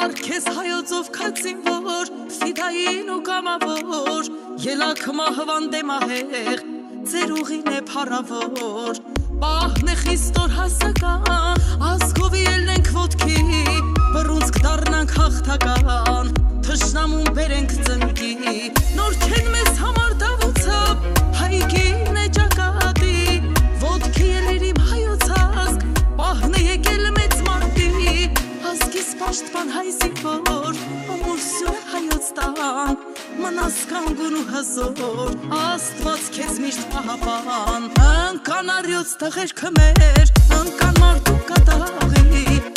Քեզ հայոցով քացին որ ֆիդային ու կամավոր ելակ մահվան դեմահեղ ձեր ուղին է փառավոր պահն է խիստոր հասական ազգովի ելնենք ոտքի բռունցք դառնանք հաղթական թշնամուն բերենք ծնկի նոր չեն մեզ համար դավուցապ հայգին է ճակատի ոտքի ելեր իմ հայոց ազգ պահն է եկել մեծ մարդի ազգիս պաշտպան հայ զինվոր ամուսյուն հայոց տան մնաս կանգուն ու հզոր Աստված քեզ միշտ պահապան ընկան առյուծ տղեր քմեր ընկան մարդու կատաղի